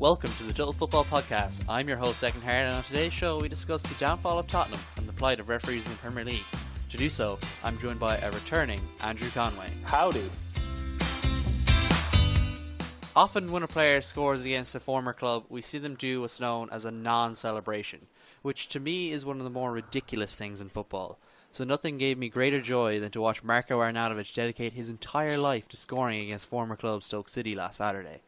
Welcome to the Total Football Podcast. I'm your host, Second Hard, and on today's show we discuss the downfall of Tottenham and the plight of referees in the Premier League. To do so, I'm joined by a returning Andrew Conway. Howdy. Often when a player scores against a former club, we see them do what's known as a non-celebration, which to me is one of the more ridiculous things in football. So nothing gave me greater joy than to watch Marko Arnautovic dedicate his entire life to scoring against former club Stoke City last Saturday.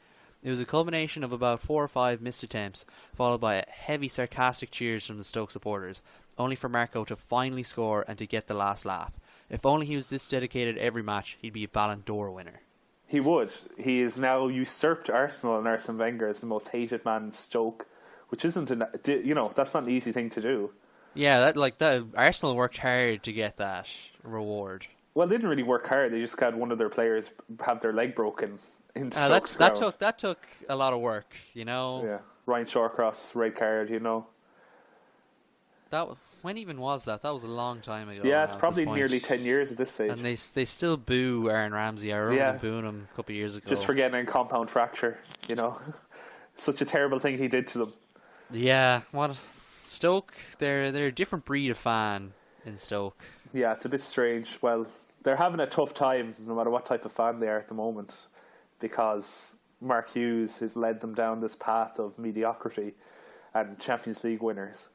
It was a culmination of about 4 or 5 missed attempts, followed by heavy sarcastic cheers from the Stoke supporters, only for Marko to finally score and to get the last laugh. If only he was this dedicated every match, he'd be a Ballon d'Or winner. He would. He has now usurped Arsenal and Arsene Wenger as the most hated man in Stoke, which isn't, that's not an easy thing to do. Yeah, that Arsenal worked hard to get that reward. Well, they didn't really work hard. They just had one of their players have their leg broken in Stoke's ground. That took a lot of work, you know. Yeah, Ryan Shawcross, red card, When even was that? That was a long time ago. Yeah, it's probably nearly 10 years at this stage. And they still boo Aaron Ramsey. I remember booing him a couple of years ago. Just for getting a compound fracture, Such a terrible thing he did to them. Yeah, Stoke, they're a different breed of fan in Stoke. Yeah, it's a bit strange. Well, they're having a tough time no matter what type of fan they are at the moment, because Mark Hughes has led them down this path of mediocrity and Champions League winners.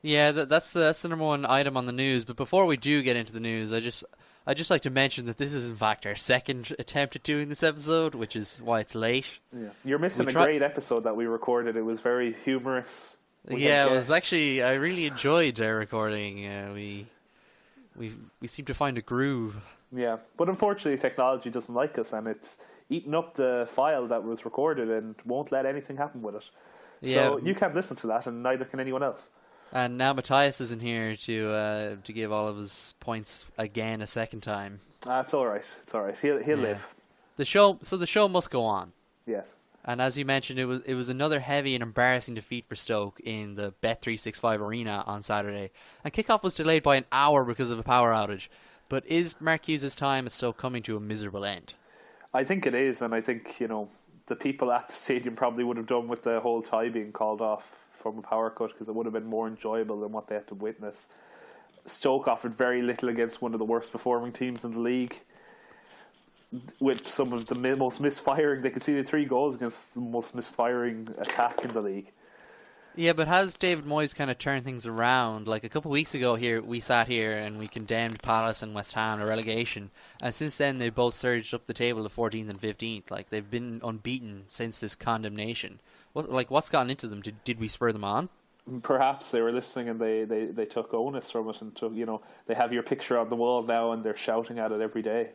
Yeah, that's the number one item on the news. But before we do get into the news, I just like to mention that this is in fact our second attempt at doing this episode, which is why it's late. Yeah, you're missing a great episode that we recorded. It was very humorous. Yeah, it was actually. I really enjoyed our recording. We seem to find a groove. Yeah, but unfortunately, technology doesn't like us, and it's eaten up the file that was recorded and won't let anything happen with it. Yeah. So you can't listen to that, and neither can anyone else. And now Matthias isn't here to give all of his points again a second time. It's all right. It's all right. He'll live. The show must go on. Yes. And as you mentioned, it was another heavy and embarrassing defeat for Stoke in the Bet365 arena on Saturday. And kickoff was delayed by an hour because of a power outage. But is Mark Hughes' time at Stoke coming to a miserable end? I think it is, and I think, the people at the stadium probably would have done with the whole tie being called off from a power cut, because it would have been more enjoyable than what they had to witness. Stoke offered very little against one of the worst performing teams in the league, with some of the most misfiring. They conceded 3 goals against the most misfiring attack in the league. Yeah, but has David Moyes kind of turned things around? Like a couple of weeks ago here, we sat here and we condemned Palace and West Ham to relegation, and since then they've both surged up the table to 14th and 15th. Like, they've been unbeaten since this condemnation. What's gotten into them? Did we spur them on? Perhaps they were listening and they took onus from it, and took, they have your picture on the wall now and they're shouting at it every day.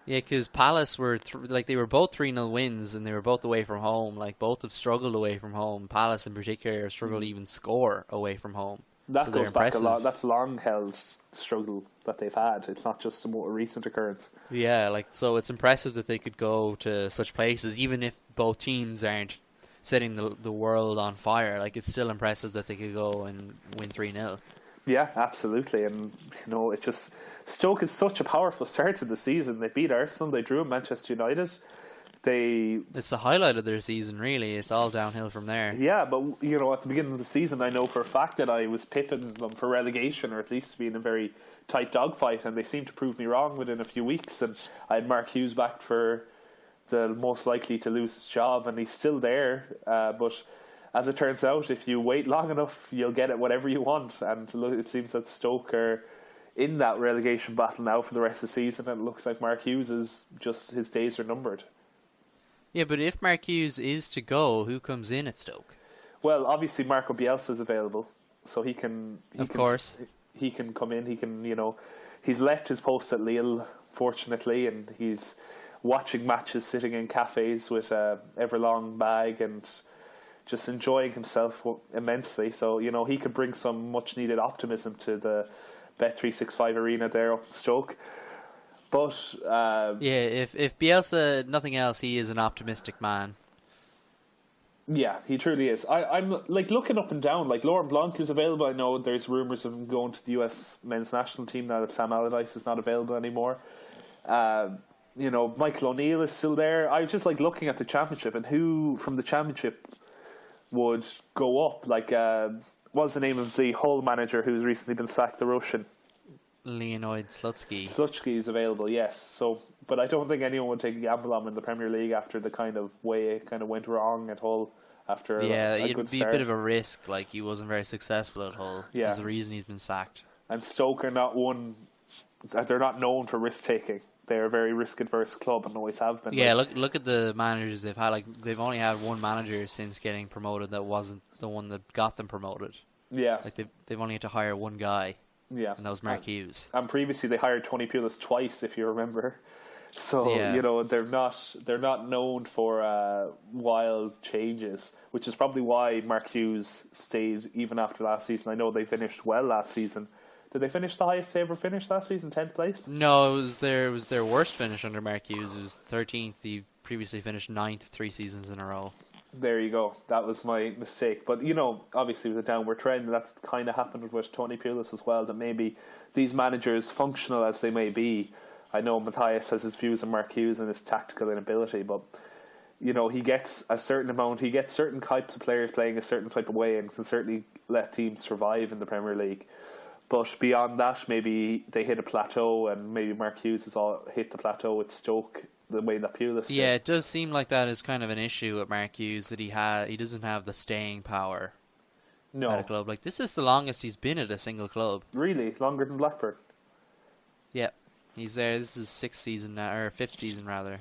Yeah, because Palace were they were both 3-0 wins, and they were both away from home. Like, both have struggled away from home. Palace in particular have struggled to even score away from home. That goes back a lot. That's long held struggle that they've had. It's not just a more recent occurrence. Yeah, so it's impressive that they could go to such places, even if both teams aren't setting the world on fire. Like, it's still impressive that they could go and win 3-0. Yeah, absolutely. And, it just... Stoke is such a powerful start to the season. They beat Arsenal, they drew Manchester United. It's the highlight of their season, really. It's all downhill from there. Yeah, but, at the beginning of the season, I know for a fact that I was pipping them for relegation, or at least to be in a very tight dogfight, and they seemed to prove me wrong within a few weeks. And I had Mark Hughes back for the most likely to lose his job, and he's still there. But as it turns out, if you wait long enough, you'll get it whatever you want. And it seems that Stoke are in that relegation battle now for the rest of the season, and it looks like Mark Hughes his days are numbered. Yeah, but if Mark Hughes is to go, who comes in at Stoke? Well, obviously Marco Bielsa is available, so he can come in. He can, he's left his post at Lille, fortunately, and he's watching matches sitting in cafes with a Everlong bag and just enjoying himself immensely. So, he could bring some much needed optimism to the Bet365 arena there up in Stoke. But if Bielsa, nothing else, he is an optimistic man. Yeah, he truly is. I'm looking up and down. Like, Laurent Blanc is available. I know there's rumours of him going to the US men's national team now that Sam Allardyce is not available anymore. Michael O'Neill is still there. I was just like looking at the championship and who from the championship would go up. Like, what's the name of the Hull manager who's recently been sacked? The Russian. Leonid Slutsky. Slutsky is available, yes. So, but I don't think anyone would take a gamble on him in the Premier League after the kind of way it kind of went wrong at Hull after a it'd good be start. a bit of a risk. Like, he wasn't very successful at Hull. Yeah. There's a reason he's been sacked. And Stoke are not they're not known for risk taking. They're a very risk adverse club and always have been. Yeah, look at the managers they've had. Like, they've only had one manager since getting promoted that wasn't the one that got them promoted. Yeah. Like, they've only had to hire one guy. Yeah. And that was Mark Hughes. And previously they hired Tony Pulis twice, if you remember. So, they're not known for wild changes, which is probably why Mark Hughes stayed even after last season. I know they finished well last season. Did they finish the highest they ever finished last season, 10th place? No, it was their worst finish under Mark Hughes. It was 13th. He previously finished 9th 3 seasons in a row. There you go. That was my mistake. But, obviously with a downward trend, and that's kind of happened with Tony Pulis as well, that maybe these managers, functional as they may be, I know Matthias has his views on Mark Hughes and his tactical inability, but, he gets a certain amount, he gets certain types of players playing a certain type of way and can certainly let teams survive in the Premier League. But beyond that, maybe they hit a plateau, and maybe Mark Hughes has hit the plateau with Stoke the way that Pulis did. Yeah, it does seem like that is kind of an issue with Mark Hughes, that he doesn't have the staying power at a club. Like, this is the longest he's been at a single club. Really? Longer than Blackburn? Yeah, he's there. This is his 6th season now, or 5th season rather.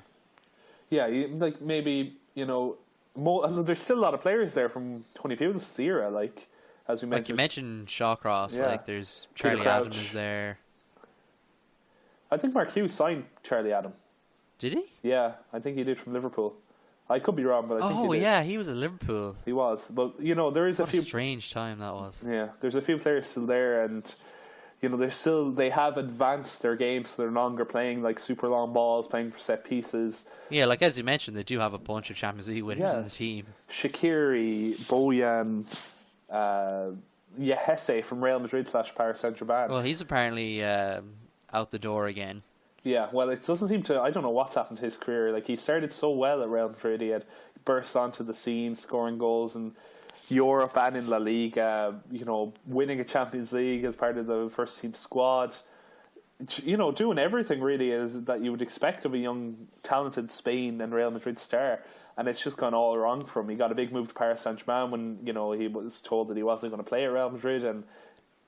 Yeah, like maybe, there's still a lot of players there from Tony Pulis' era, like, as we mentioned. Like you mentioned Shawcross, like there's Charlie Adams is there. I think Mark Hughes signed Charlie Adam. Did he? Yeah, I think he did from Liverpool. I could be wrong, but I think he did. Oh, yeah, he was at Liverpool. He was. But, there is what a strange time that was. Yeah, there's a few players still there, and, they have advanced their game, so they're no longer playing, like, super long balls, playing for set pieces. Yeah, like, as you mentioned, they do have a bunch of Champions League winners in the team. Shaqiri, Bojan, Hesse from Real Madrid / Paris Saint-Germain. Well, he's apparently out the door again. Yeah, well, it doesn't seem to... I don't know what's happened to his career. Like, he started so well at Real Madrid. He had burst onto the scene, scoring goals in Europe and in La Liga, winning a Champions League as part of the first team squad. Doing everything, really, is that you would expect of a young, talented Spain and Real Madrid star. And it's just gone all wrong for him. He got a big move to Paris Saint-Germain when, he was told that he wasn't going to play at Real Madrid, and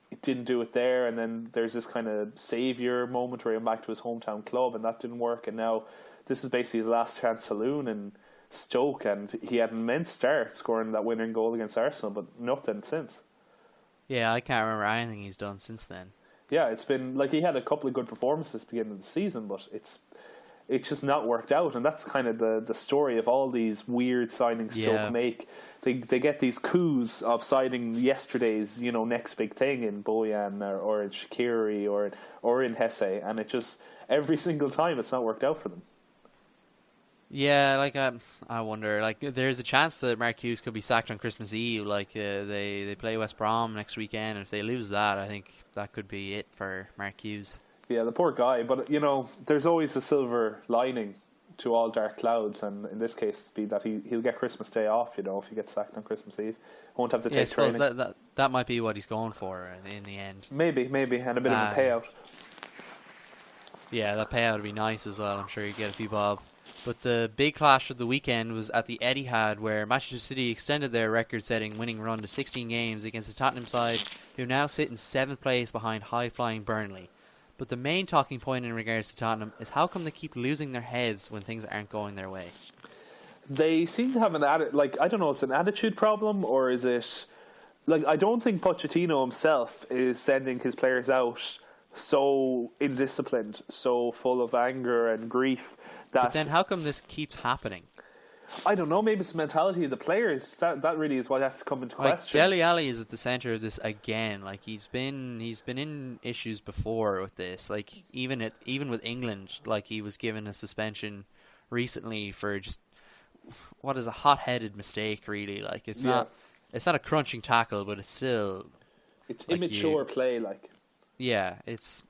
he didn't do it there. And then there's this kind of saviour moment where he went back to his hometown club, and that didn't work. And now this is basically his last chance saloon in Stoke, and he had an immense start scoring that winning goal against Arsenal, but nothing since. Yeah, I can't remember anything he's done since then. Yeah, it's been, like, he had a couple of good performances at the beginning of the season, but it's just not worked out, and that's kind of the story of all these weird signings Stoke make. They get these coups of signing yesterday's next big thing in Bojan or in Shaqiri or in Hesse, and it just every single time it's not worked out for them. Yeah, like I wonder, like there's a chance that Mark Hughes could be sacked on Christmas Eve. Like they play West Brom next weekend, and if they lose that, I think that could be it for Mark Hughes. Yeah, the poor guy. But there's always a silver lining to all dark clouds, and in this case, be that he'll get Christmas Day off. If he gets sacked on Christmas Eve, won't have to take training. That might be what he's going for in the end. Maybe, and a bit of a payout. Yeah, that payout would be nice as well. I'm sure you get a few bob. But the big clash of the weekend was at the Etihad, where Manchester City extended their record-setting winning run to 16 games against the Tottenham side, who now sit in 7th place behind high-flying Burnley. But the main talking point in regards to Tottenham is how come they keep losing their heads when things aren't going their way. They seem to have I don't know, it's an attitude problem, or is it... I don't think Pochettino himself is sending his players out so indisciplined, so full of anger and grief. But then how come this keeps happening? I don't know, maybe it's the mentality of the players. That really is what has to come into question. Dele Alli is at the centre of this again. Like he's been in issues before with this. Like even with England, like he was given a suspension recently for just what is a hot-headed mistake, really. Like it's not a crunching tackle, but it's still immature play, like. Yeah, it's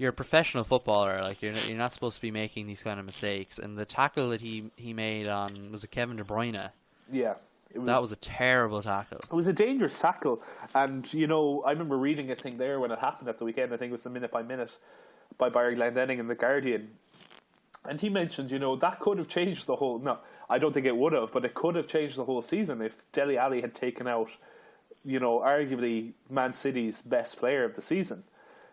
you're a professional footballer. Like you're not supposed to be making these kind of mistakes. And the tackle that he made on, was it Kevin De Bruyne? Yeah. That was a terrible tackle. It was a dangerous tackle, and I remember reading a thing there when it happened at the weekend. I think it was the Minute by Minute by Barry Glendenning in the Guardian, and he mentioned, that could have changed the whole. No, I don't think it would have, but it could have changed the whole season if Dele Alli had taken out, arguably Man City's best player of the season.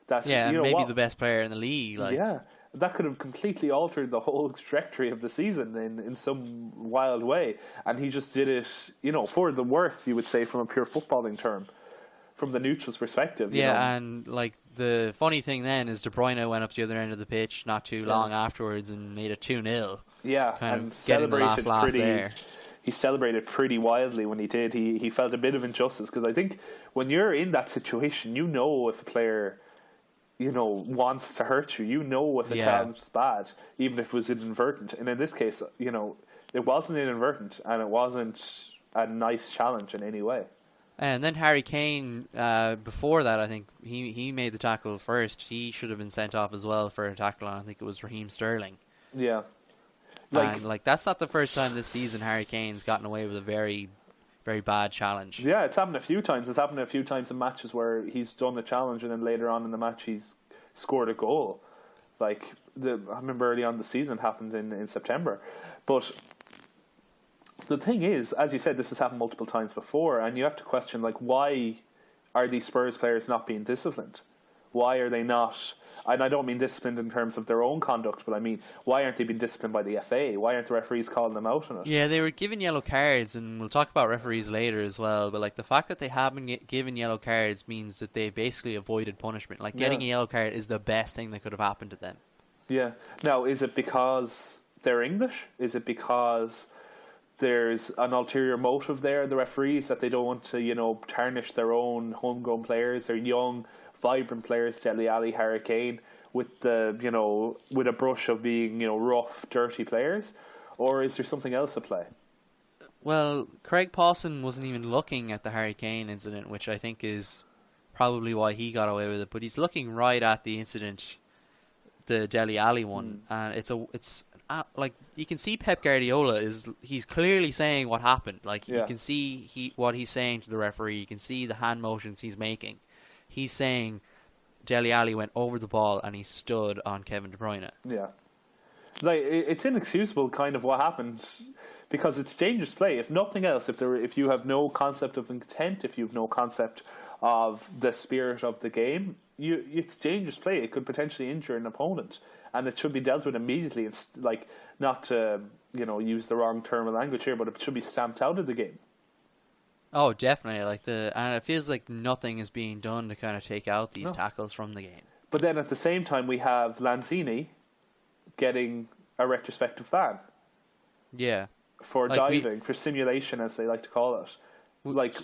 That's maybe the best player in the league. Yeah. That could have completely altered the whole trajectory of the season in some wild way. And he just did it, for the worse, you would say, from a pure footballing term, from the neutral's perspective. And the funny thing then is De Bruyne went up the other end of the pitch not too long afterwards and made it 2-0. Yeah, and celebrated he celebrated pretty wildly when he did. He felt a bit of injustice, because I think when you're in that situation, if a player wants to hurt you, if a challenge bad, even if it was inadvertent. And in this case, it wasn't inadvertent, and it wasn't a nice challenge in any way. And then Harry Kane, before that, I think he made the tackle first. He should have been sent off as well for a tackle on, I think it was Raheem Sterling. Yeah. That's not the first time this season Harry Kane's gotten away with a very, very bad challenge. Yeah, it's happened a few times. It's happened a few times in matches where he's done a challenge and then later on in the match he's scored a goal. I remember early on the season it happened in September. But the thing is, as you said, this has happened multiple times before, and you have to question, why are these Spurs players not being disciplined? Why are they not? And I don't mean disciplined in terms of their own conduct, but I mean, why aren't they being disciplined by the FA? Why aren't the referees calling them out on it? Yeah, they were given yellow cards, and we'll talk about referees later as well, but the fact that they haven't given yellow cards means that they basically avoided punishment. Getting a yellow card is the best thing that could have happened to them. Yeah. Now, is it because they're English? Is it because there's an ulterior motive there, the referees, that they don't want to, tarnish their own homegrown players, their young, vibrant players, Dele Alli, Harry Kane, with with a brush of being, rough, dirty players? Or is there something else at play? Well, Craig Pawson wasn't even looking at the Harry Kane incident, which I think is probably why he got away with it, but he's looking right at the incident, the Dele Alli one, and it's you can see Pep Guardiola he's clearly saying what happened. You can see what he's saying to the referee. You can see the hand motions he's making. He's saying Dele Alli went over the ball and he stood on Kevin De Bruyne. Yeah. It's inexcusable kind of what happened, because it's dangerous play. If nothing else, if you have no concept of intent, if you have no concept of the spirit of the game, it's dangerous play. It could potentially injure an opponent, and it should be dealt with immediately. It's not to use the wrong term of language here, but it should be stamped out of the game. Oh, definitely. And it feels like nothing is being done to kind of take out these tackles from the game. But then at the same time, we have Lanzini getting a retrospective ban. Yeah. For diving, for simulation, as they like to call it.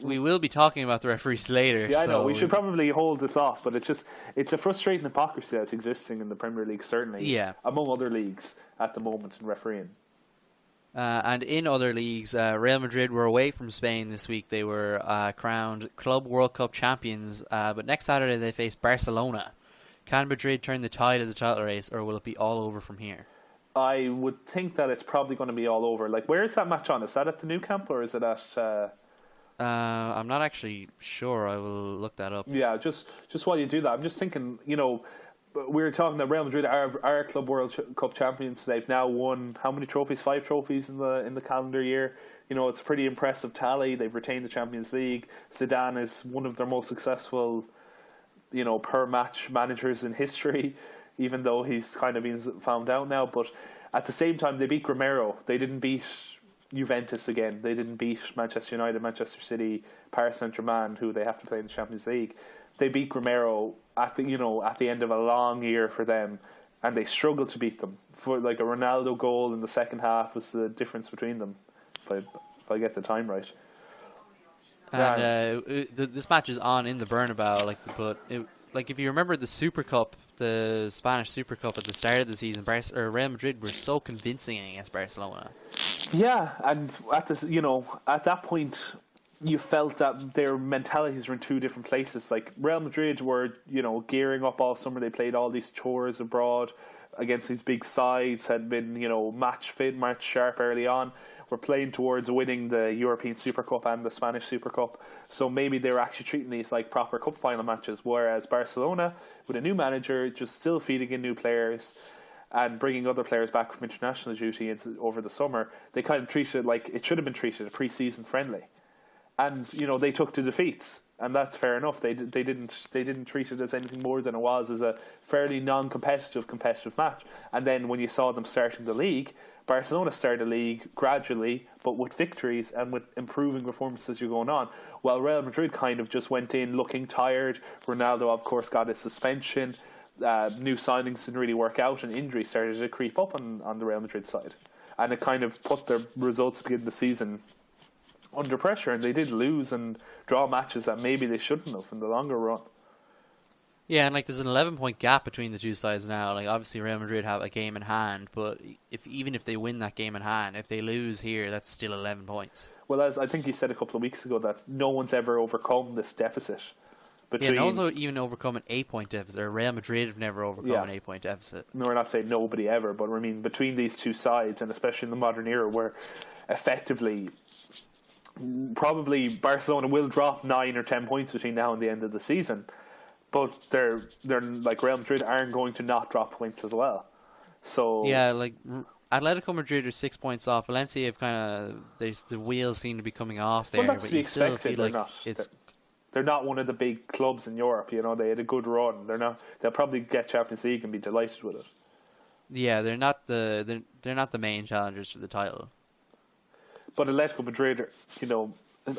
We will be talking about the referees later. Yeah, I know. We should probably hold this off, but it's a frustrating hypocrisy that's existing in the Premier League, certainly. Yeah. Among other leagues at the moment in refereeing. And in other leagues, Real Madrid were away from Spain this week. They were crowned Club World Cup champions, but next Saturday they face Barcelona. Can Madrid turn the tide of the title race, or will it be all over from here? I would think that it's probably going to be all over. Where is that match on? Is that at the Nou Camp, or is it at... I'm not actually sure. I will look that up. Yeah, just while you do that, I'm just thinking, we were talking that Real Madrid are Club World Cup champions. They've now won how many trophies? 5 trophies in the calendar year. It's a pretty impressive tally. They've retained the Champions League. Zidane is one of their most successful, per match managers in history, even though he's kind of been found out now. But at the same time, they beat Romero. They didn't beat Juventus again. They didn't beat Manchester United, Manchester City, Paris Saint-Germain, who they have to play in the Champions League. They beat Romero at the end of a long year for them, and they struggled to beat them. For a Ronaldo goal in the second half was the difference between them, if I get the time right. And this match is on in the Bernabeu, but if you remember the Super Cup, the Spanish Super Cup at the start of the season, Real Madrid were so convincing against Barcelona. Yeah, and at that point, you felt that their mentalities were in two different places. Like Real Madrid were, gearing up all summer. They played all these tours abroad against these big sides, had been, match fit, match sharp early on. Were playing towards winning the European Super Cup and the Spanish Super Cup. So maybe they were actually treating these like proper cup final matches. Whereas Barcelona, with a new manager, just still feeding in new players and bringing other players back from international duty over the summer, they kind of treated it like it should have been treated, a pre-season friendly. And they took to defeats, and that's fair enough. They didn't treat it as anything more than it was, as a fairly non-competitive competitive match. And then when you saw them starting the league, Barcelona started the league gradually, but with victories and with improving performances as you're going on. While Real Madrid kind of just went in looking tired. Ronaldo, of course, got his suspension. New signings didn't really work out, and injuries started to creep up on the Real Madrid side. And it kind of put their results to begin the season under pressure, and they did lose and draw matches that maybe they shouldn't have in the longer run. Yeah, and there's an 11-point gap between the two sides now. Obviously Real Madrid have a game in hand, but even if they win that game in hand, if they lose here, that's still 11 points. Well, as I think you said a couple of weeks ago, that no one's ever overcome this deficit. No one's even overcome an 8-point deficit. Or Real Madrid have never overcome an 8-point deficit. No, we're not saying nobody ever, but I mean between these two sides, and especially in the modern era, where effectively probably Barcelona will drop 9 or 10 points between now and the end of the season, but they're like Real Madrid aren't going to not drop points as well. So yeah, Atletico Madrid are 6 points off. Valencia have the wheels seem to be coming off there. Well, that's but to be you still expected. feel They're not one of the big clubs in Europe. They had a good run. They'll probably get Champions League and be delighted with it. Yeah, they're not the main challengers for the title. But Atletico Madrid,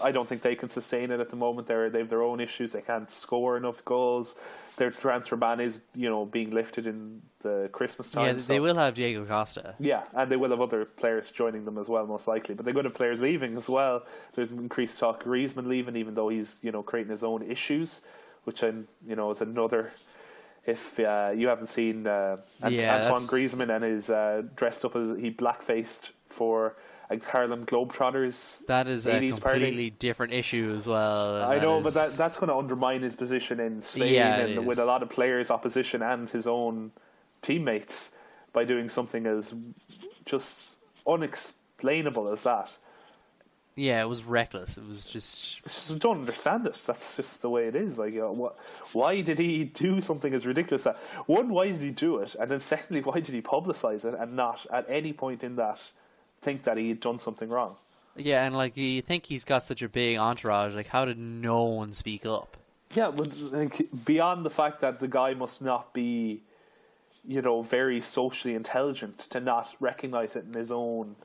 I don't think they can sustain it at the moment. They have their own issues. They can't score enough goals. Their transfer ban is, being lifted in the Christmas time. Yeah, they will have Diego Costa. Yeah, and they will have other players joining them as well, most likely. But they're going to have players leaving as well. There's increased talk of Griezmann leaving, even though he's, creating his own issues, which, is another... If you haven't seen Antoine Griezmann and his dressed up as he blackfaced for Harlem Globetrotters, that is a completely party. Different issue as well. I know, but that's going to undermine his position in Spain and with a lot of players' opposition and his own teammates by doing something as just unexplainable as that. Yeah, it was reckless. It was just... I just don't understand it. That's just the way it is. Why did he do something as ridiculous as that? One, why did he do it? And then secondly, why did he publicise it and not at any point in that think that he had done something wrong? Yeah, and you think he's got such a big entourage. How did no one speak up? Yeah, but beyond the fact that the guy must not be, very socially intelligent to not recognise it in his own...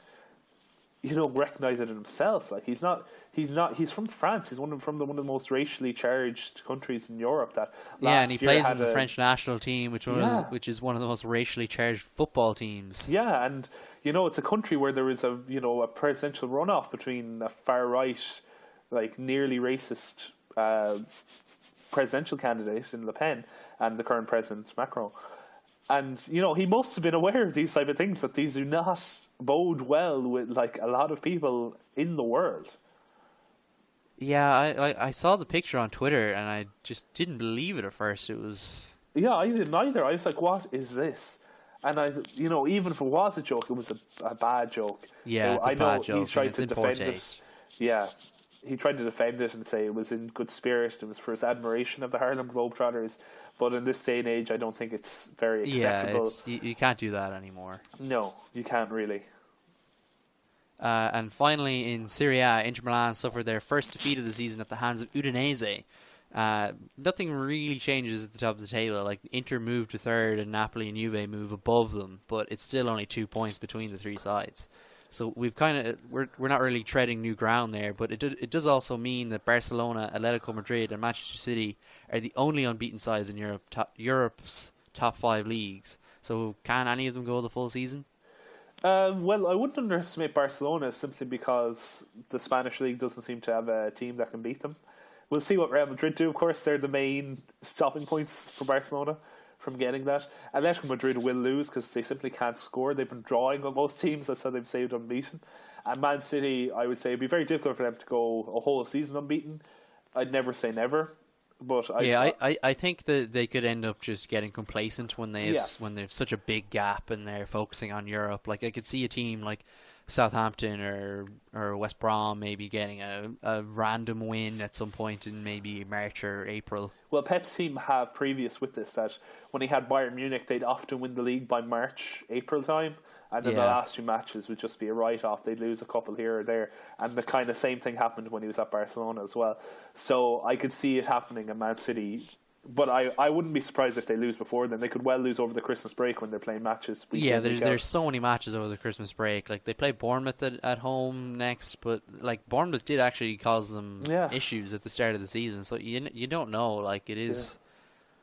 recognise it in himself. He's from France. He's one of the most racially charged countries in Europe. And he plays in the French national team, which is one of the most racially charged football teams. Yeah, and it's a country where there is a presidential runoff between a far right, nearly racist presidential candidate in Le Pen and the current president Macron. And, he must have been aware of these type of things, that these do not bode well with, a lot of people in the world. Yeah, I saw the picture on Twitter, and I just didn't believe it at first. It was... Yeah, I didn't either. I was like, what is this? And, even if it was a joke, it was a bad joke. Yeah, it's a bad joke. He tried to defend it. Yeah. He tried to defend it and say it was in good spirit. It was for his admiration of the Harlem Globetrotters. But in this day and age, I don't think it's very acceptable. Yeah, you can't do that anymore. No, you can't really. And finally, in Serie A, Inter Milan suffered their first defeat of the season at the hands of Udinese. Nothing really changes at the top of the table. Inter moved to third, and Napoli and Juve move above them. But it's still only 2 points between the three sides. So we're not really treading new ground there, but it does also mean that Barcelona, Atletico Madrid, and Manchester City are the only unbeaten sides in Europe's top 5 leagues. So can any of them go the full season? Well, I wouldn't underestimate Barcelona simply because the Spanish league doesn't seem to have a team that can beat them. We'll see what Real Madrid do. Of course, they're the main stopping points for Barcelona. from getting that. Atletico Madrid will lose because they simply can't score. They've been drawing on most teams. That's how they've saved unbeaten. And Man City, I would say, it'd be very difficult for them to go a whole season unbeaten. I'd never say never. But I think that they could end up just getting complacent when when there's such a big gap and they're focusing on Europe. Like I could see a team like Southampton or West Brom maybe getting a random win at some point in maybe March or April. Well, Pep's team have previous with this that when he had Bayern Munich, they'd often win the league by March, April time. And then the last few matches would just be a write-off. They'd lose a couple here or there. And the kind of same thing happened when he was at Barcelona as well. So I could see it happening at Man City. But I wouldn't be surprised if they lose before then. They could well lose over the Christmas break when they're playing matches. There's so many matches over the Christmas break. Like they play Bournemouth at home next, but like Bournemouth did actually cause them issues at the start of the season. So you don't know. Like it is,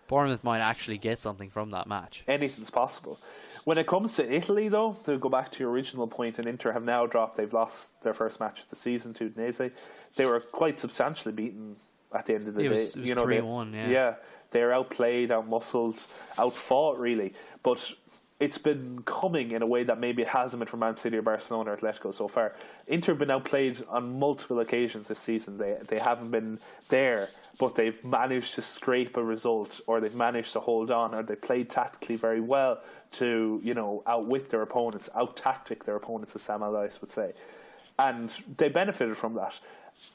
Bournemouth might actually get something from that match. Anything's possible. When it comes to Italy, though, to go back to your original point, and Inter have now dropped. They've lost their first match of the season to Udinese. They were quite substantially beaten at the end of the day. It was 3-1, yeah. They're outplayed, outmuscled, outfought, really. But it's been coming in a way that maybe it hasn't been for Man City or Barcelona or Atletico so far. Inter have been outplayed on multiple occasions this season. They haven't been there, but they've managed to scrape a result, or they've managed to hold on, or they played tactically very well to, outwit their opponents, out-tactic their opponents, as Sam Allardyce would say. And they benefited from that.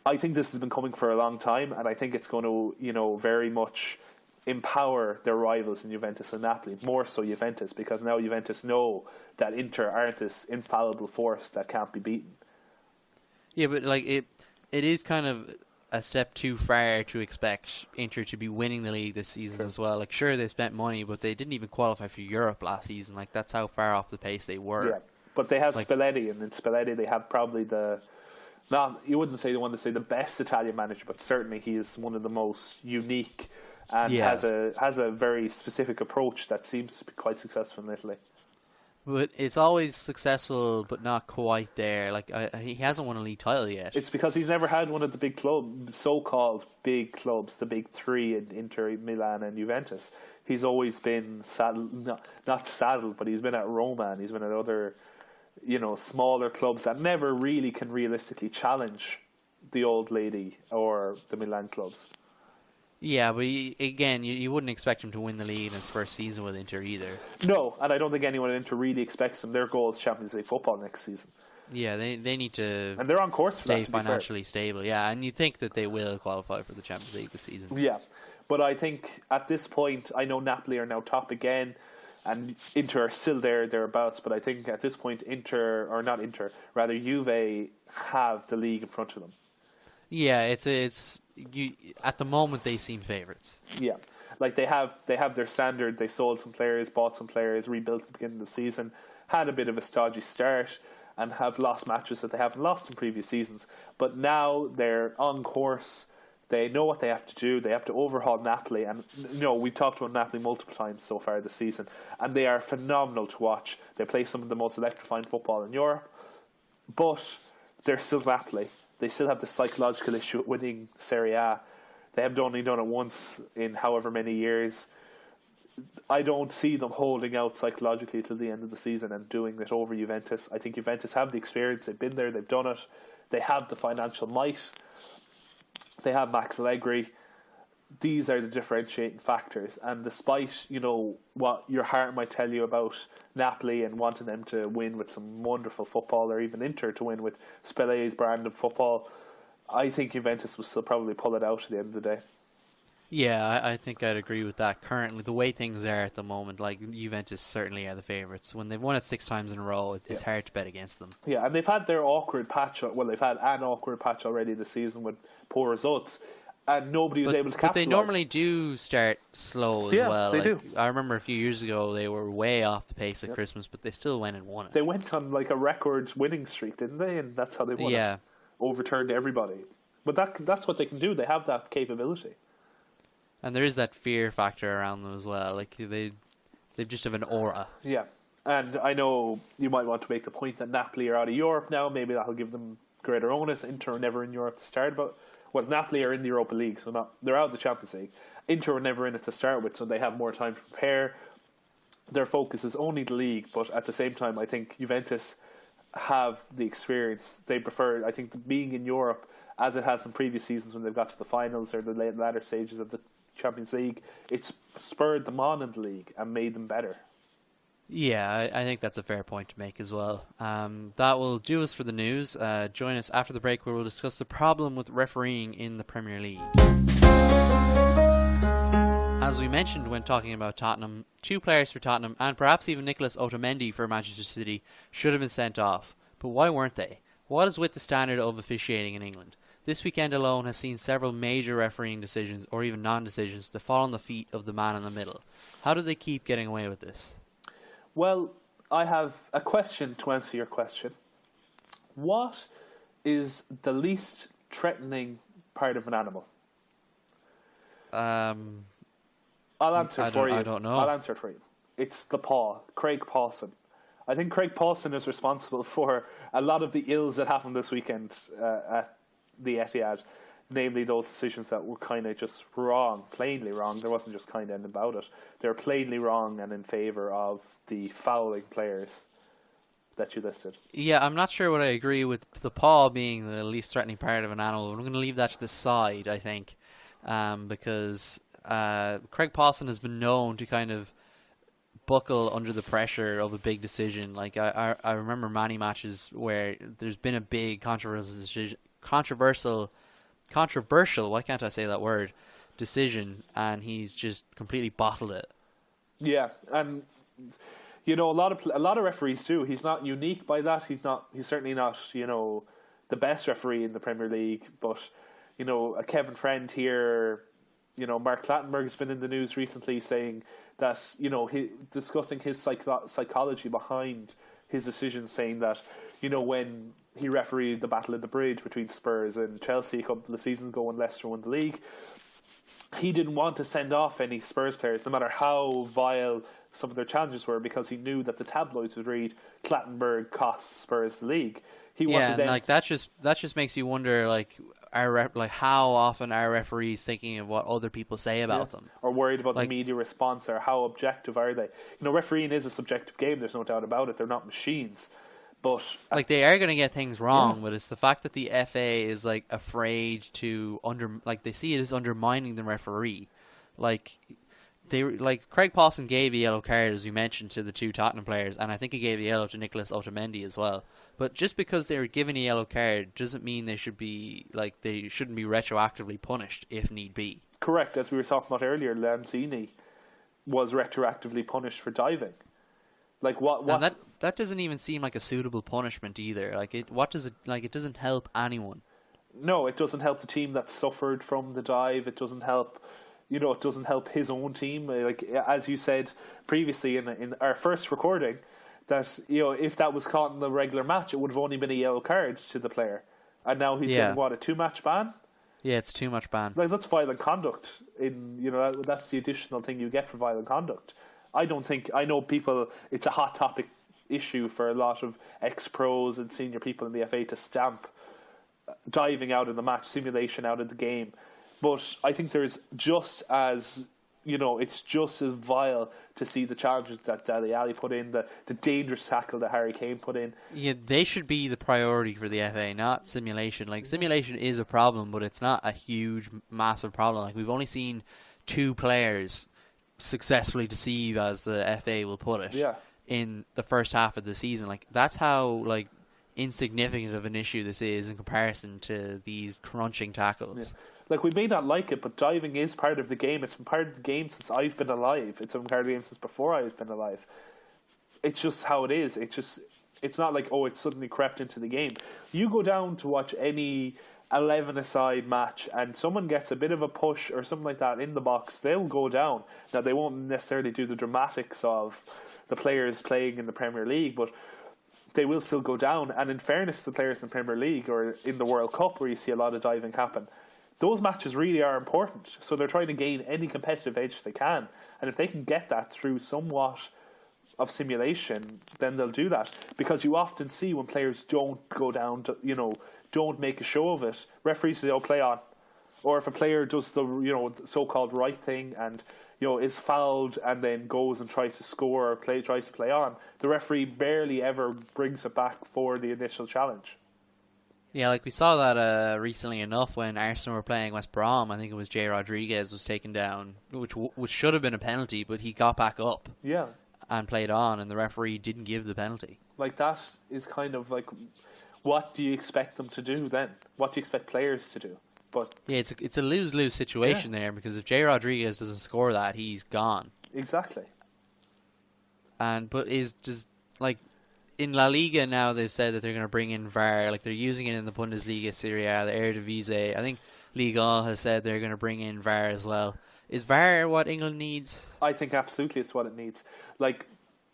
I think this has been coming for a long time, and I think it's going to, very much empower their rivals in Juventus and Napoli, more so Juventus, because now Juventus know that Inter aren't this infallible force that can't be beaten. Yeah, but like it is kind of a step too far to expect Inter to be winning the league this season as well. Like, sure, they spent money, but they didn't even qualify for Europe last season. Like, that's how far off the pace they were. Yeah, but they have Spalletti, and in Spalletti they have probably you wouldn't say the best Italian manager, but certainly he is one of the most unique and has a very specific approach that seems to be quite successful in Italy. But it's always successful, but not quite there. Like he hasn't won a league title yet. It's because he's never had one of the big clubs, so-called big clubs, the big three in Inter, Milan, and Juventus. He's always been saddled, not saddled, but he's been at Roma and he's been at other, smaller clubs that never really can realistically challenge the old lady or the Milan clubs. Yeah, but you wouldn't expect him to win the league in his first season with Inter either. No, and I don't think anyone at Inter really expects them. Their goal is Champions League football next season. Yeah, they need to, and they're on course to stay financially stable. Yeah, and you think that they will qualify for the Champions League this season. Yeah, but I think at this point, I know Napoli are now top again, and Inter are still thereabouts. But I think at this point, Juve have the league in front of them. Yeah, at the moment they seem favourites. Yeah, like they have their standard. They sold some players, bought some players, rebuilt at the beginning of the season, had a bit of a stodgy start, and have lost matches that they haven't lost in previous seasons. But now they're on course. They know what they have to do. They have to overhaul Napoli, and we've talked about Napoli multiple times so far this season, and they are phenomenal to watch. They play some of the most electrifying football in Europe, but they're still Napoli. They still have the psychological issue of winning Serie A. They have only done it once in however many years. I don't see them holding out psychologically till the end of the season and doing it over Juventus. I think Juventus have the experience. They've been there. They've done it. They have the financial might. They have Max Allegri. These are the differentiating factors. And despite, what your heart might tell you about Napoli and wanting them to win with some wonderful football, or even Inter to win with Spalletti's brand of football, I think Juventus will still probably pull it out at the end of the day. Yeah, I think I'd agree with that. Currently, the way things are at the moment, like Juventus certainly are the favourites. When they've won it 6 times in a row, it's hard to bet against them. Yeah, and they've had their awkward patch. Well, they've had an awkward patch already this season with poor results. And nobody was able to capitalise. But they normally do start slow as well. They do. I remember a few years ago they were way off the pace at Christmas, but they still went and won it. They went on like a record winning streak, didn't they? And that's how they won it. Overturned everybody. But that's what they can do. They have that capability. And there is that fear factor around them as well. Like they just have an aura. Yeah. And I know you might want to make the point that Napoli are out of Europe now. Maybe that'll give them greater onus. Inter were never in Europe to start, but Napoli are in the Europa League, so they're out of the Champions League. Inter were never in it to start with, so they have more time to prepare. Their focus is only the league, but at the same time, I think Juventus have the experience. They prefer, I think, being in Europe, as it has in previous seasons when they've got to the finals or the latter stages of the Champions League. It's spurred them on in the league and made them better. Yeah, I think that's a fair point to make as well. That will do us for the news. Join us after the break where we'll discuss the problem with refereeing in the Premier League. As we mentioned when talking about Tottenham, 2 players for Tottenham and perhaps even Nicolas Otamendi for Manchester City should have been sent off. But why weren't they? What is with the standard of officiating in England? This weekend alone has seen several major refereeing decisions or even non-decisions to fall on the feet of the man in the middle. How do they keep getting away with this? Well, I have a question to answer your question. What is the least threatening part of an animal? I'll answer for you. I don't know. I'll answer for you. It's the paw, Craig Pawson. I think Craig Pawson is responsible for a lot of the ills that happened this weekend at the Etihad, namely those decisions that were kind of just wrong, plainly wrong. There wasn't just kind of about it. They were plainly wrong and in favour of the fouling players that you listed. Yeah, I'm not sure what I agree with the paw being the least threatening part of an animal. I'm going to leave that to the side, I think, because Craig Pawson has been known to kind of buckle under the pressure of a big decision. Like I remember many matches where there's been a big controversial, why can't I say that word, decision, and he's just completely bottled it. Yeah, and you know, a lot of referees do. He's not unique by that. He's certainly not, you know, the best referee in the Premier League, but you know, a Kevin Friend here, you know, Mark Clattenburg's been in the news recently saying that, you know, discussing his psychology behind his decision, saying that, you know, when he refereed the battle at the bridge between Spurs and Chelsea a couple of seasons ago when Leicester won the league, he didn't want to send off any Spurs players, no matter how vile some of their challenges were, because he knew that the tabloids would read Clattenburg costs Spurs the league. He wanted them, like that just makes you wonder, like how often are referees thinking of what other people say about them, or worried about the media response, or how objective are they? You know, refereeing is a subjective game. There's no doubt about it. They're not machines, but like they are going to get things wrong. But it's the fact that the FA is like afraid to they see it as undermining the referee. Craig Pawson gave a yellow card, as we mentioned, to the 2 Tottenham players, and I think he gave a yellow to Nicolas Otamendi as well. But just because they were given a yellow card doesn't mean they shouldn't be retroactively punished if need be. Correct. As we were talking about earlier, Lanzini was retroactively punished for diving. Like what? And that doesn't even seem like a suitable punishment either. It doesn't help anyone. No, it doesn't help the team that suffered from the dive. It doesn't help. You know, it doesn't help his own team. Like, as you said previously in our first recording, that, you know, if that was caught in the regular match, it would have only been a yellow card to the player, and now he's getting a 2-match ban. Yeah, it's 2-match ban. Like, that's violent conduct. That's the additional thing you get for violent conduct. I know people. It's a hot topic issue for a lot of ex-pros and senior people in the FA to stamp diving out of the match, simulation out of the game. But I think there's just as, you know, it's just as vile to see the challenges that Dele Alli put in, the dangerous tackle that Harry Kane put in. Yeah, they should be the priority for the FA, not simulation. Like, simulation is a problem, but it's not a huge, massive problem. Like, we've only seen 2 players successfully deceive, as the FA will put it, in the first half of the season. Like, that's how, like, insignificant of an issue this is in comparison to these crunching tackles. Yeah. Like, we may not like it, but diving is part of the game. It's been part of the game since I've been alive. It's been part of the game since before I've been alive. It's just how it is. It's not like, oh, it's suddenly crept into the game. You go down to watch any 11-a-side match and someone gets a bit of a push or something like that in the box, they'll go down. Now, they won't necessarily do the dramatics of the players playing in the Premier League, but they will still go down. And in fairness to the players in the Premier League or in the World Cup, where you see a lot of diving happen, those matches really are important. So they're trying to gain any competitive edge they can. And if they can get that through somewhat of simulation, then they'll do that. Because you often see when players don't go down, don't make a show of it, referees say, "Oh, play on." Or if a player does the so-called right thing and is fouled and then goes and tries to score or tries to play on, the referee barely ever brings it back for the initial challenge. Yeah, like we saw that recently enough when Arsenal were playing West Brom. I think it was Jay Rodriguez was taken down, which should have been a penalty, but he got back up. Yeah. And played on, and the referee didn't give the penalty. Like, that is kind of like, what do you expect them to do then? What do you expect players to do? But yeah, it's a lose-lose situation there, because if Jay Rodriguez doesn't score that, he's gone. Exactly. But in La Liga now, they've said that they're going to bring in VAR, like they're using it in the Bundesliga, Serie A, the Eredivisie. I think Ligue 1 has said they're going to bring in VAR as well. Is VAR what England needs? I think absolutely it's what it needs. Like,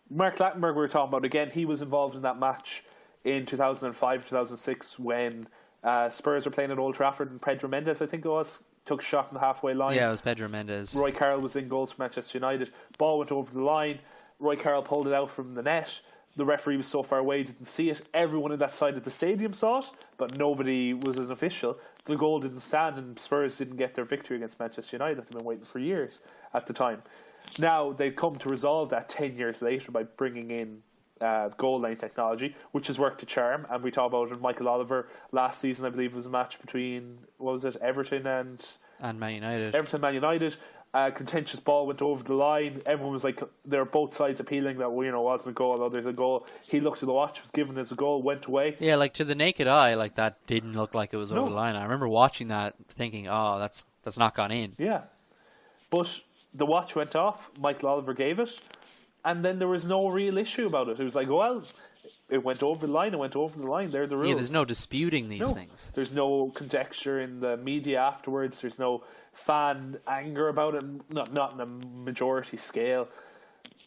Mark Lattenberg we were talking about, again, he was involved in that match in 2005, 2006 when Spurs were playing at Old Trafford and Pedro Mendes, I think it was, took a shot from the halfway line. Yeah, it was Pedro Mendes. Roy Carroll was in goals for Manchester United. Ball went over the line. Roy Carroll pulled it out from the net. The referee was so far away, didn't see it. Everyone in that side of the stadium saw it, but nobody was an official. The goal didn't stand, and Spurs didn't get their victory against Manchester United that they've been waiting for years at the time. Now they've come to resolve that 10 years later by bringing in goal line technology, which has worked to charm. And we talked about it with Michael Oliver last season. I believe it was a match between, what was it, Everton and Man United. Man United. Contentious ball went over the line. Everyone was like, they're both sides appealing that wasn't a goal. Oh, there's a goal. He looked at the watch, was given as a goal, went away. Yeah, like to the naked eye, like that didn't look like it was over the line. I remember watching that, thinking, "Oh, that's not gone in." Yeah, but the watch went off. Michael Oliver gave it, and then there was no real issue about it. It was like, well, it went over the line. It went over the line. They're the rules. Yeah, there's no disputing these things. There's no conjecture in the media afterwards. There's no fan anger about it. Not in a majority scale.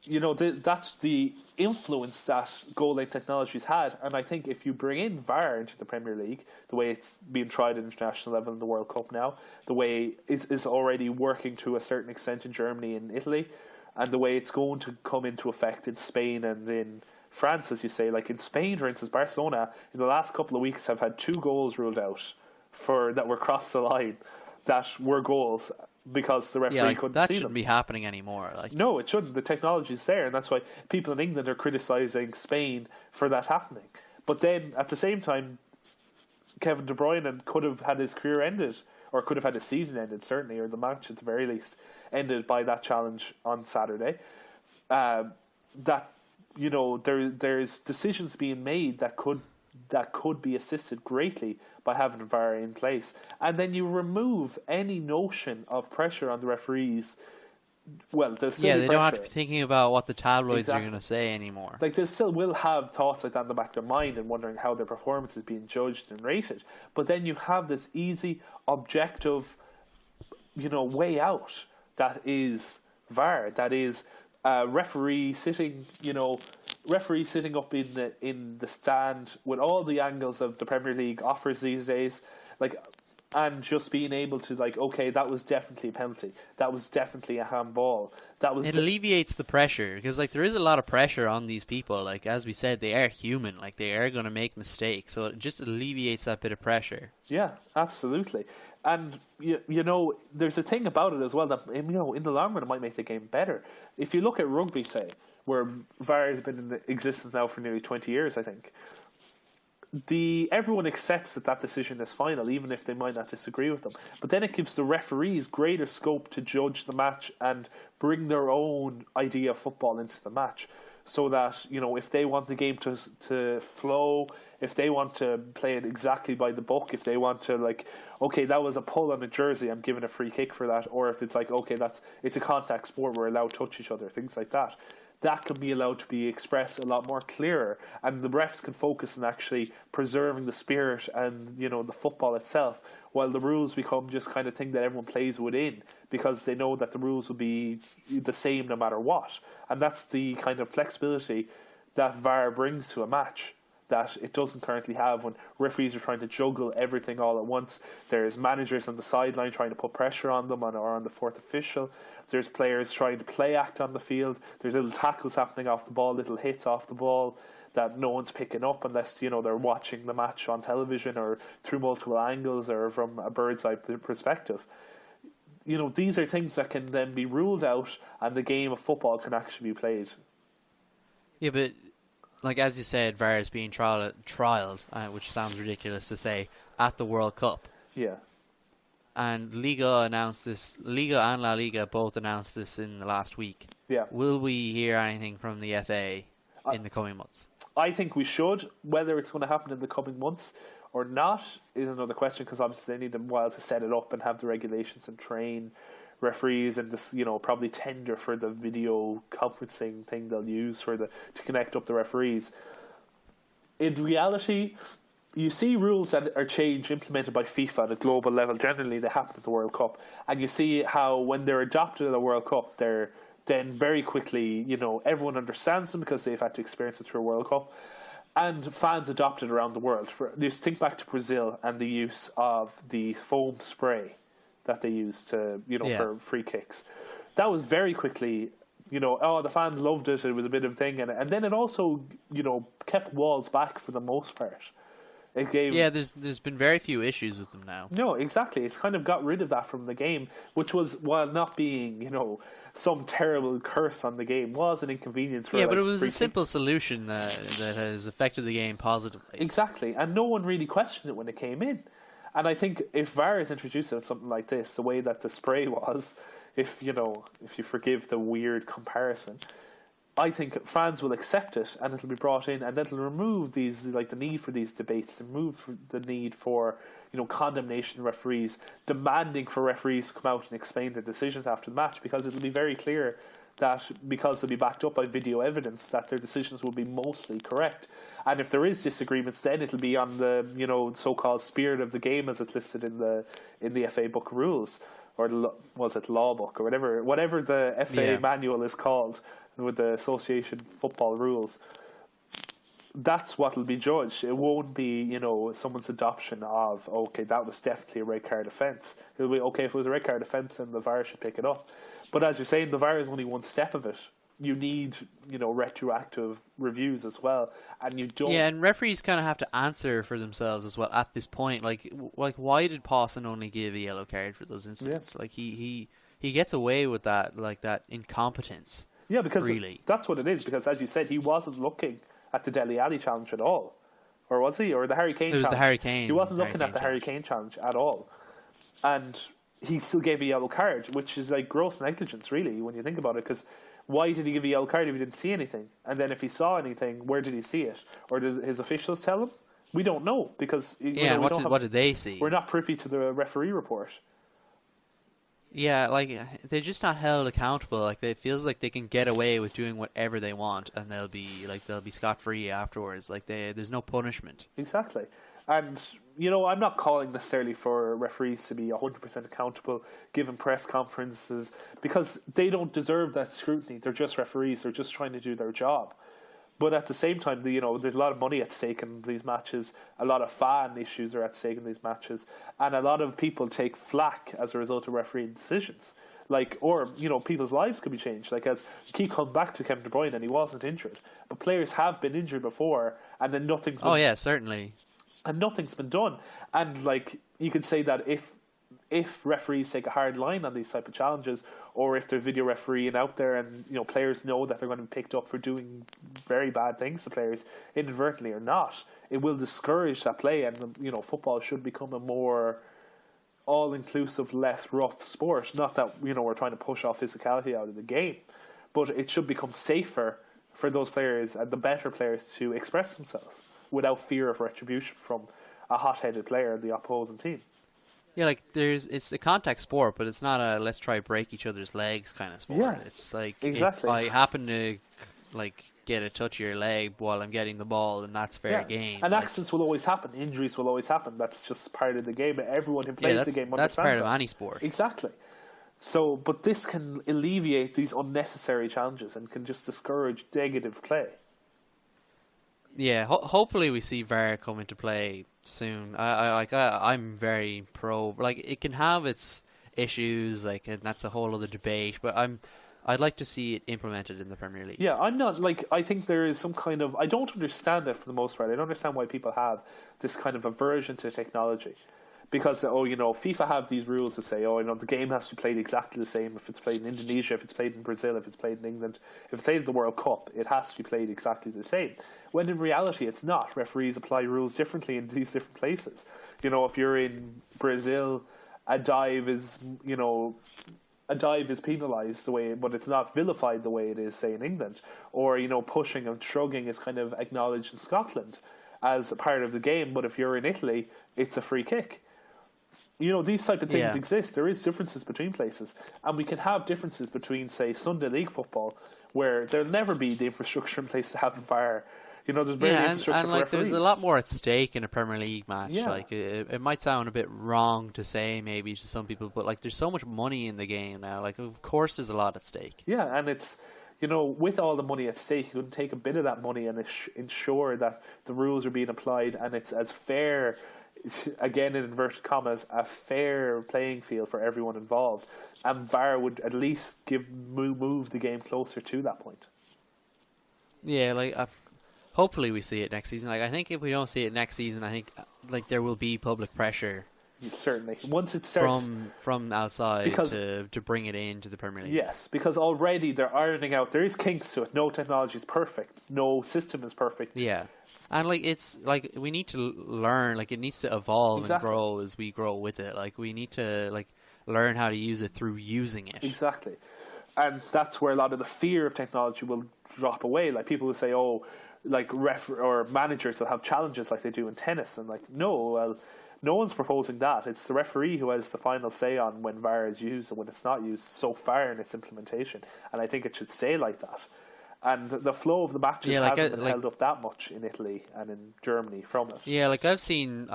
That's the influence that goal line technology's had. And I think if you bring in VAR into the Premier League, the way it's being tried at international level in the World Cup now, the way it is already working to a certain extent in Germany and Italy, and the way it's going to come into effect in Spain and in France, as you say, like in Spain, for instance, Barcelona in the last couple of weeks have had 2 goals ruled out that were crossed the line, that were goals because the referee couldn't see them. That shouldn't be happening anymore. No, it shouldn't. The technology's there, and that's why people in England are criticising Spain for that happening. But then, at the same time, Kevin De Bruyne could have had his career ended, or could have had his season ended, certainly, or the match at the very least, ended by that challenge on Saturday. There's decisions being made that could be assisted greatly by having VAR in place, and then you remove any notion of pressure on the referees. Well, they don't have to be thinking about what the tabloids are going to say anymore. Like, they still will have thoughts like that in the back of their mind and wondering how their performance is being judged and rated. But then you have this easy, objective, way out that is VAR. That is referee sitting up in the stand with all the angles of the Premier League offers these days, and just being able to okay, that was definitely a penalty, that was definitely a handball. It alleviates the pressure, because there is a lot of pressure on these people. Like, as we said, they are human. Like, they are going to make mistakes, so it just alleviates that bit of pressure. Yeah, absolutely. And there's a thing about it as well that in the long run it might make the game better. If you look at rugby, say, where VAR has been in existence now for nearly 20 years, I think, everyone accepts that decision is final, even if they might not disagree with them. But then it gives the referees greater scope to judge the match and bring their own idea of football into the match. So that, if they want the game to flow, if they want to play it exactly by the book, if they want to, okay, that was a pull on a jersey, I'm giving a free kick for that, or if it's okay, it's a contact sport, we're allowed to touch each other, things like that. That can be allowed to be expressed a lot more clearer, and the refs can focus on actually preserving the spirit and the football itself, while the rules become just kind of thing that everyone plays within, because they know that the rules will be the same no matter what. And that's the kind of flexibility that VAR brings to a match that it doesn't currently have when referees are trying to juggle everything all at once. There's managers on the sideline trying to put pressure on them or on the fourth official. There's players trying to play act on the field. There's little tackles happening off the ball, little hits off the ball that no one's picking up unless they're watching the match on television or through multiple angles or from a bird's eye perspective. These are things that can then be ruled out and the game of football can actually be played. Yeah, but like as you said, VAR is being trialed, which sounds ridiculous to say, at the World Cup. Yeah. And Liga announced this. Liga and La Liga both announced this in the last week. Yeah. Will we hear anything from the FA in the coming months? I think we should. Whether it's going to happen in the coming months or not is another question, because obviously they need a while to set it up and have the regulations and train referees and this, probably tender for the video conferencing thing they'll use to connect up the referees. In reality, you see rules that are implemented by FIFA at a global level. Generally, they happen at the World Cup, and you see how when they're adopted at the World Cup, they're then very quickly, everyone understands them because they've had to experience it through a World Cup, and fans adopt it around the world. Just think back to Brazil and the use of the foam spray that they used to, for free kicks. That was very quickly, the fans loved it. It was a bit of a thing, and then it also, kept walls back for the most part. It gave there's been very few issues with them now. No, exactly. It's kind of got rid of that from the game, which was, while not being, some terrible curse on the game, was an inconvenience for. Yeah, but it was a simple solution that has affected the game positively. Exactly, and no one really questioned it when it came in. And I think if VAR is introduced at something like this, the way that the spray was, if you forgive the weird comparison, I think fans will accept it and it'll be brought in, and it'll remove the need for these debates, remove the need for condemnation of referees, demanding for referees to come out and explain their decisions after the match, because it'll be very clear that, because they'll be backed up by video evidence, that their decisions will be mostly correct. And if there is disagreements, then it'll be on the so-called spirit of the game as it's listed in the FA book of rules, or was it law book or whatever the FA manual is called with the association football rules. That's what will be judged. It won't be someone's adoption of, okay, that was definitely a red card offence. It'll be, okay, if it was a red card offence, then the VAR should pick it up. But as you're saying, the VAR is only one step of it. You need, retroactive reviews as well, and you don't. Yeah, and referees kind of have to answer for themselves as well at this point. Like why did Pawson only give a yellow card for those incidents? Yeah. Like he gets away with that, that incompetence. Yeah, because really, that's what it is. Because as you said, he wasn't looking at the Dele Alli challenge at all, or was he? Or the Harry Kane? It was challenge. the Harry Kane. He wasn't looking at the Harry Kane challenge at all, and he still gave a yellow card, which is like gross negligence, really, when you think about it. Because why did he give a yellow card if he didn't see anything? And then if he saw anything, where did he see it? Or did his officials tell him? We don't know, because what did they see? We're not privy to the referee report. Yeah, they're just not held accountable. Like, it feels like they can get away with doing whatever they want, and they'll be scot free afterwards. Like, there's no punishment. Exactly. And I'm not calling necessarily for referees to be 100% accountable, given press conferences, because they don't deserve that scrutiny. They're just referees. They're just trying to do their job. But at the same time, there's a lot of money at stake in these matches. A lot of fan issues are at stake in these matches, and a lot of people take flack as a result of refereeing decisions. People's lives could be changed. Like, as keep coming back to Kevin De Bruyne, and he wasn't injured, but players have been injured before, and then nothing's been. Oh yeah, certainly. And nothing's been done. And you could say that if referees take a hard line on these type of challenges, or if there's video refereeing out there and players know that they're going to be picked up for doing very bad things to players inadvertently or not, it will discourage that play, and football should become a more all-inclusive, less rough sport. Not that we're trying to push off physicality out of the game, but it should become safer for those players and the better players to express themselves without fear of retribution from a hot-headed player in the opposing team. Yeah, it's a contact sport, but it's not a let's try break each other's legs kind of sport. Yeah, it's like, exactly. if I happen to get a touch of your leg while I'm getting the ball, then that's fair game. And accidents will always happen. Injuries will always happen. That's just part of the game. Everyone who plays the game understands that's part of any sport. Exactly. So, but this can alleviate these unnecessary challenges and can just discourage negative play. Yeah, hopefully we see VAR come into play soon. I'm very pro. Like it can have its issues, like, and that's a whole other debate. But I'd like to see it implemented in the Premier League. Yeah, I'm not like I think there is some kind of I don't understand it for the most part. I don't understand why people have this kind of aversion to technology. Because FIFA have these rules that say, the game has to be played exactly the same if it's played in Indonesia, if it's played in Brazil, if it's played in England, if it's played at the World Cup, it has to be played exactly the same. When in reality it's not. Referees apply rules differently in these different places. If you're in Brazil, a dive is penalised the way, but it's not vilified the way it is, say, in England. Or, pushing and shrugging is kind of acknowledged in Scotland as a part of the game, but if you're in Italy, it's a free kick. These type of things exist. There is differences between places, and we can have differences between, say, Sunday League football, where there'll never be the infrastructure in place to have a VAR. There's barely infrastructure for referees. There's a lot more at stake in a Premier League match. Yeah. Like it might sound a bit wrong to say maybe to some people, but like there's so much money in the game now. Like of course there's a lot at stake. Yeah, and it's with all the money at stake, you can take a bit of that money and ensure that the rules are being applied and it's as fair. Again, in inverted commas, a fair playing field for everyone involved, and VAR would at least move the game closer to that point. Yeah, like hopefully we see it next season. Like I think if we don't see it next season, I think like there will be public pressure. Certainly, once it starts from outside to bring it into the Premier League. Yes, because already they're ironing out. There is kinks to it. No technology is perfect. No system is perfect. Yeah, and like it's like we need to learn. Like it needs to evolve and grow as we grow with it. Like we need to like learn how to use it through using it. Exactly, and that's where a lot of the fear of technology will drop away. Like people will say, "Oh, like or managers will have challenges like they do in tennis," and like no, no one's proposing that. It's the referee who has the final say on when VAR is used and when it's not used so far in its implementation. And I think it should stay like that. And the flow of the matches hasn't been held up that much in Italy and in Germany from it. Yeah, like I've seen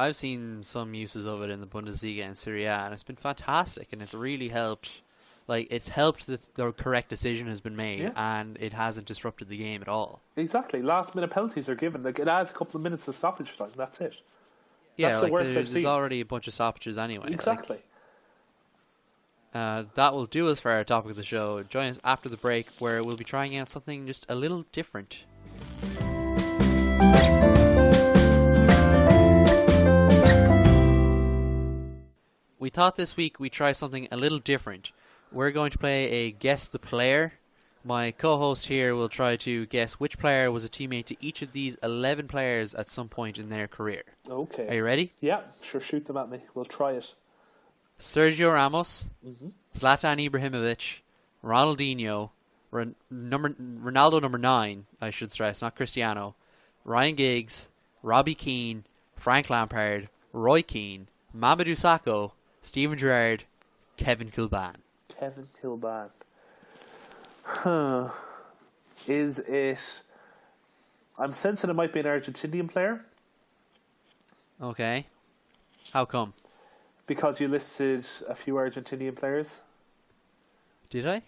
some uses of it in the Bundesliga and Serie A, and it's been fantastic, and it's really helped. Like it's helped that the correct decision has been made, and it hasn't disrupted the game at all. Exactly. Last minute penalties are given. Like it adds a couple of minutes of stoppage time. That's it. Yeah, that's the worst there's already a bunch of stoppages anyway. Exactly. That will do us for our topic of the show. Join us after the break, where we'll be trying out something just a little different. We thought this week we'd try something a little different. We're going to play a Guess the Player. My co-host here will try to guess which player was a teammate to each of these 11 players at some point in their career. Okay. Are you ready? Yeah, sure, shoot them at me. We'll try it. Sergio Ramos, Zlatan Ibrahimovic, Ronaldinho, Ronaldo number 9, I should stress, not Cristiano, Ryan Giggs, Robbie Keane, Frank Lampard, Roy Keane, Mamadou Sakho, Steven Gerrard, Kevin Kilban. Kevin Kilban. Huh. Is it... I'm sensing it might be an Argentinian player. Okay. How come? Because you listed a few Argentinian players. Did I?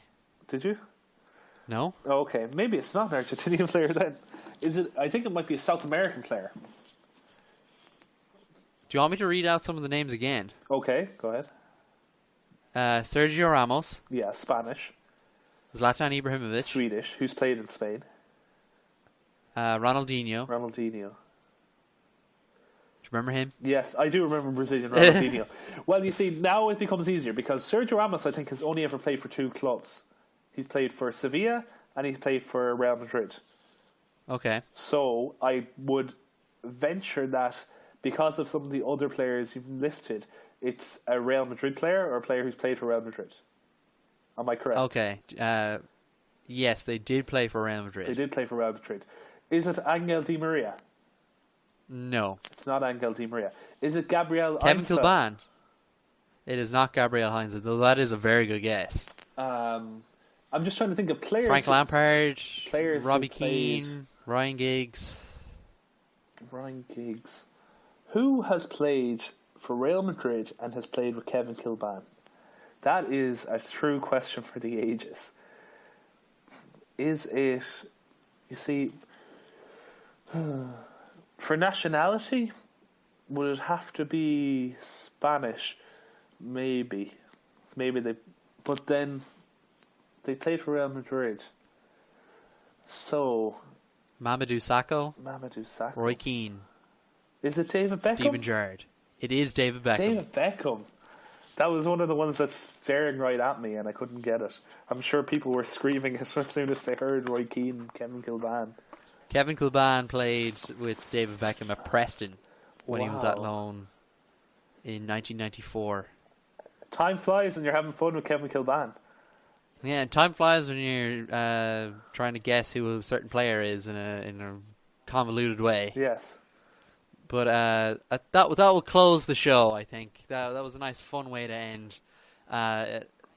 Did you? No. Oh, okay, maybe it's not an Argentinian player then. Is it? I think it might be a South American player. Do you want me to read out some of the names again? Okay, go ahead. Sergio Ramos. Yeah, Spanish. Zlatan Ibrahimovic. Swedish. Who's played in Spain? Ronaldinho. Ronaldinho. Do you remember him? Yes, I do remember Brazilian Ronaldinho. Well, you see, now it becomes easier because Sergio Ramos, I think, has only ever played for 2 clubs. He's played for Sevilla and he's played for Real Madrid. Okay. So I would venture that because of some of the other players you've listed, it's a Real Madrid player or a player who's played for Real Madrid. Am I correct? Okay. Yes, they did play for Real Madrid. They did play for Real Madrid. Is it Angel Di Maria? No. It's not Angel Di Maria. Is it Gabriel Kevin Heinze? Kilban? It is not Gabriel Heinze, though that is a very good guess. I'm just trying to think of players. Frank Lampard, players Robbie Keane, Ryan Giggs. Ryan Giggs. Who has played for Real Madrid and has played with Kevin Kilban? That is a true question for the ages. Is it... You see... For nationality, would it have to be Spanish? Maybe they, but then they played for Real Madrid. So Mamadou Sakho, Roy Sakho. Keane, Is it David Beckham? Steven Gerrard. It is David Beckham. David Beckham. That was one of the ones that's staring right at me, and I couldn't get it. I'm sure people were screaming it as soon as they heard Roy Keane and Kevin Kilbane. Kevin Kilbane played with David Beckham at Preston when he was at loan in 1994. Time flies and you're having fun with Kevin Kilbane. Yeah, and time flies when you're trying to guess who a certain player is in a convoluted way. Yes. But that will close the show, I think. That was a nice, fun way to end.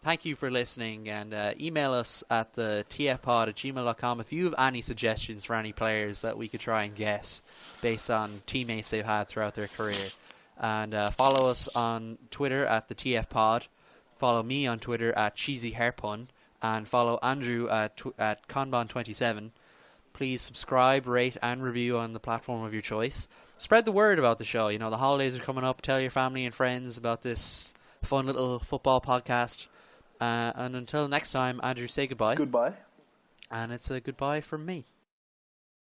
Thank you for listening, and email us at the tfpod@gmail.com if you have any suggestions for any players that we could try and guess based on teammates they've had throughout their career. And follow us on Twitter at the tfpod. Follow me on Twitter at cheesyhairpun, and follow Andrew at Conbon27. Please subscribe, rate, and review on the platform of your choice. Spread the word about the show. You know, the holidays are coming up. Tell your family and friends about this fun little football podcast. And until next time, Andrew, say goodbye. Goodbye. And it's a goodbye from me.